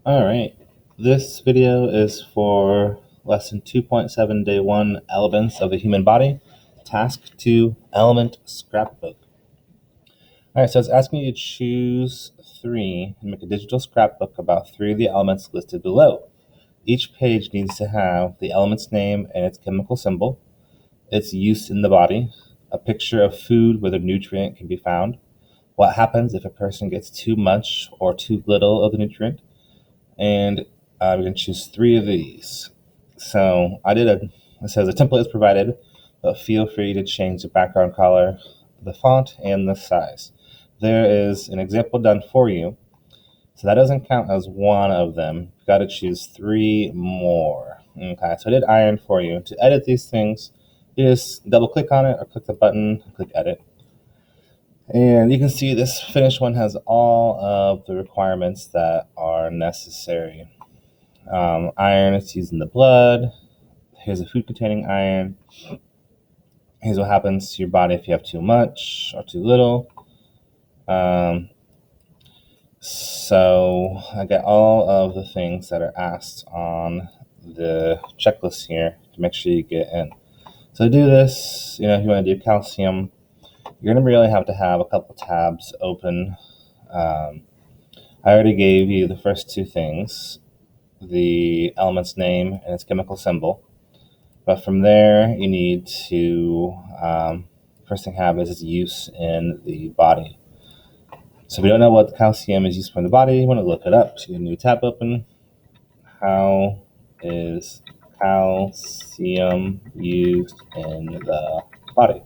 All right. This video is for lesson 2.7, day 1, elements of the human body. Task 2, element scrapbook. All right, so it's asking you to choose 3 and make a digital scrapbook about 3 of the elements listed below. Each page needs to have the element's name and its chemical symbol, its use in the body, a picture of food where the nutrient can be found, what happens if a person gets too much or too little of the nutrient, and we're going to choose 3 of these. So it says a template is provided, but feel free to change the background color, the font, and the size. There is an example done for you, so that doesn't count as one of them. You've got to choose 3 more. Okay, so I did iron for you. To edit these things, you just double click on it or click the button, click edit. And you can see this finished one has all of the requirements that are necessary. Iron, it's used in the blood. Here's a food containing iron. Here's what happens to your body if you have too much or too little. So I get all of the things that are asked on the checklist here to make sure you get in. So to do this, if you want to do calcium, you're going to really have to have a couple tabs open. I already gave you the first 2 things, the element's name and its chemical symbol. But from there, you need to, first thing have is its use in the body. So if you don't know what calcium is used for in the body, you want to look it up. So you get a new tab open. How is calcium used in the body?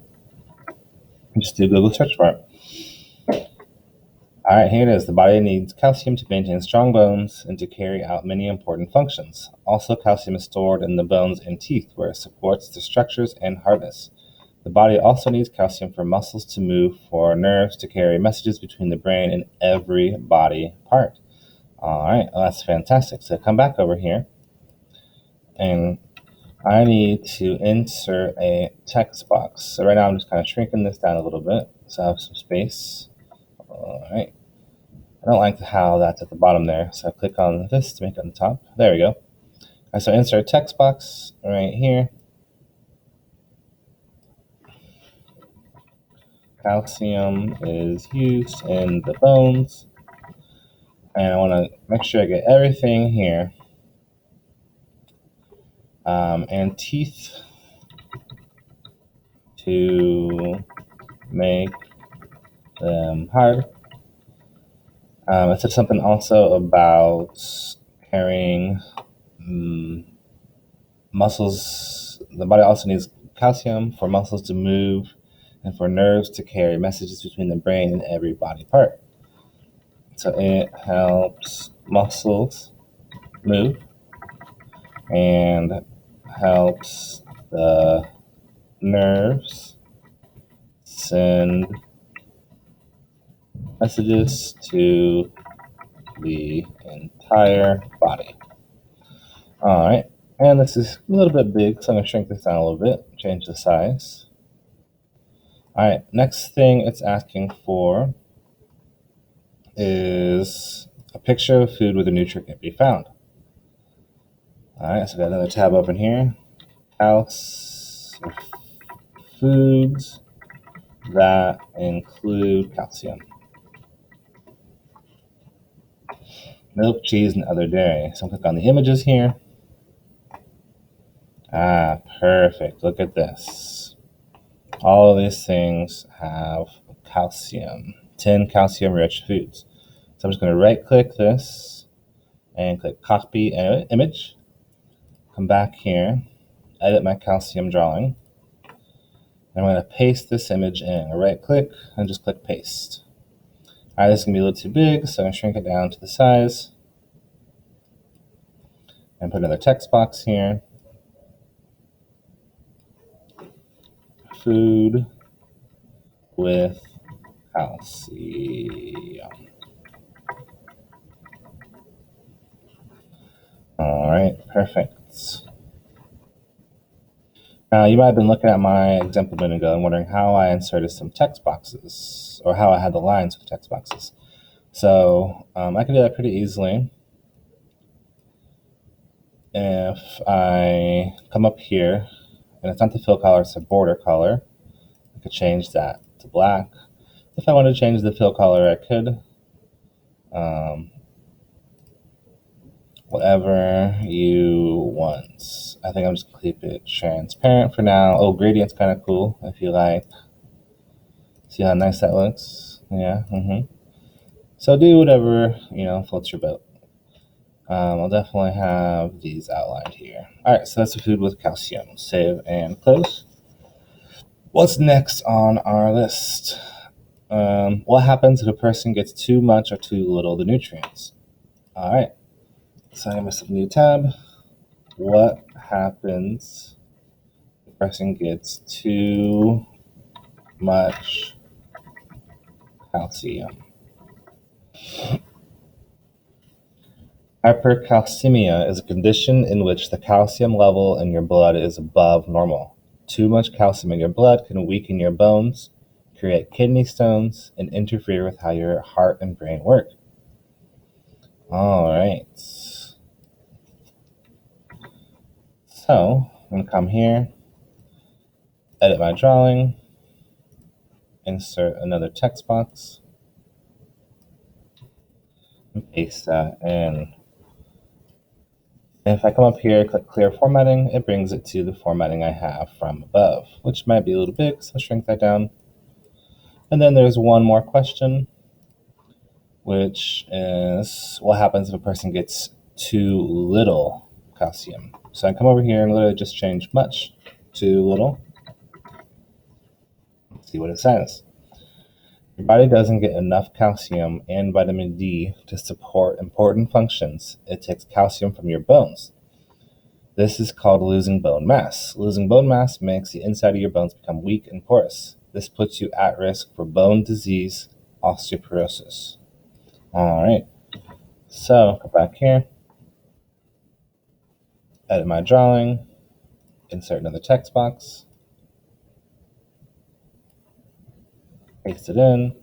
Just do a Google search for it. All right, here it is. The body needs calcium to maintain strong bones and to carry out many important functions. Also, calcium is stored in the bones and teeth, where it supports their structures and hardness. The body also needs calcium for muscles to move, for nerves to carry messages between the brain and every body part. All right, well, that's fantastic. So come back over here, and I need to insert a text box. So right now I'm just kind of shrinking this down a little bit so I have some space. All right. I don't like how that's at the bottom there, so I click on this to make it on the top. There we go. All right, so insert text box right here. Calcium is used in the bones. And I want to make sure I get everything here. And teeth to make them hard. It said something also about carrying muscles. The body also needs calcium for muscles to move and for nerves to carry messages between the brain and every body part. So it helps muscles move and helps the nerves send messages to the entire body. All right, and this is a little bit big, so I'm going to shrink this down a little bit, change the size. All right, next thing it's asking for is a picture of food where the nutrient can be found. All right, so we got another tab open here. House foods that include calcium. Milk, cheese, and other dairy. So I'll click on the images here. Perfect. Look at this. All of these things have calcium. 10 calcium-rich foods. So I'm just going to right-click this and click Copy Image. Come back here, edit my calcium drawing. And I'm going to paste this image in. Right-click and just click Paste. All right, this is going to be a little too big, so I'm going to shrink it down to the size. And put another text box here. Food with calcium. All right, perfect. Now, you might have been looking at my example a minute ago and wondering how I inserted some text boxes, or how I had the lines with text boxes. So I can do that pretty easily. If I come up here, and it's not the fill color, it's a border color, I could change that to black. If I want to change the fill color, I could. Whatever you want. I think I'm just gonna keep it transparent for now. Oh, gradient's kind of cool if you like. See how nice that looks? Yeah. So do whatever, floats your boat. I'll definitely have these outlined here. All right, so that's the food with calcium. Save and close. What's next on our list? What happens if a person gets too much or too little of the nutrients? All right, so I have myself a new tab. What happens if a person gets too much calcium? Hypercalcemia is a condition in which the calcium level in your blood is above normal. Too much calcium in your blood can weaken your bones, create kidney stones, and interfere with how your heart and brain work. All right. So I'm going to come here, edit my drawing, insert another text box, and paste that in. And if I come up here, click clear formatting, it brings it to the formatting I have from above, which might be a little big, so shrink that down. And then there's one more question, which is what happens if a person gets too little calcium? So I come over here and literally just change much to little. See what it says. Your body doesn't get enough calcium and vitamin D to support important functions. It takes calcium from your bones. This is called losing bone mass. Losing bone mass makes the inside of your bones become weak and porous. This puts you at risk for bone disease, osteoporosis. All right, so go back here, edit my drawing, insert another text box, paste it in.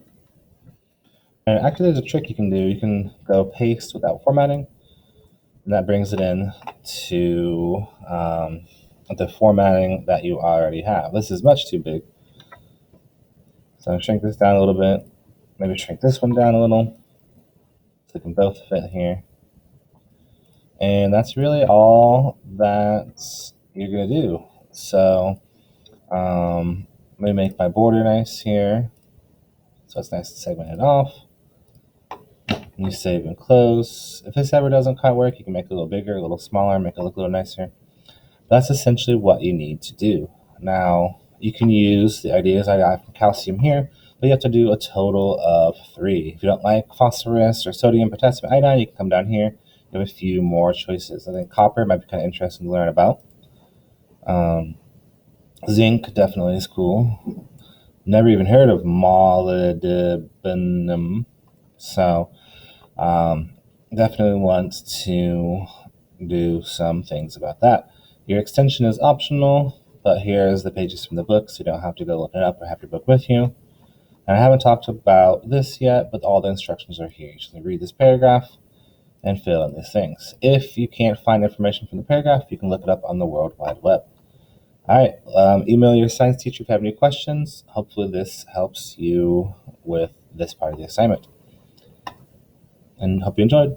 And actually there's a trick you can do. You can go paste without formatting, and that brings it in to the formatting that you already have. This is much too big. So I'm gonna shrink this down a little bit, maybe shrink this one down a little, so they can both fit here. And that's really all that you're gonna do. So let me make my border nice here, so it's nice and segmented off. You save and close. If this ever doesn't quite work, you can make it a little bigger, a little smaller, make it look a little nicer. That's essentially what you need to do. Now, you can use the ideas I got from calcium here, but you have to do a total of 3. If you don't like phosphorus or sodium, potassium, iodine, you can come down here. You have a few more choices. I think copper might be kind of interesting to learn about. Zinc definitely is cool. Never even heard of molybdenum. So definitely want to do some things about that. Your extension is optional, but here's the pages from the book, so you don't have to go look it up or have your book with you. And I haven't talked about this yet, but all the instructions are here. You just read this paragraph and fill in these things. If you can't find information from the paragraph, you can look it up on the World Wide Web. All right, email your science teacher if you have any questions. Hopefully this helps you with this part of the assignment. And hope you enjoyed.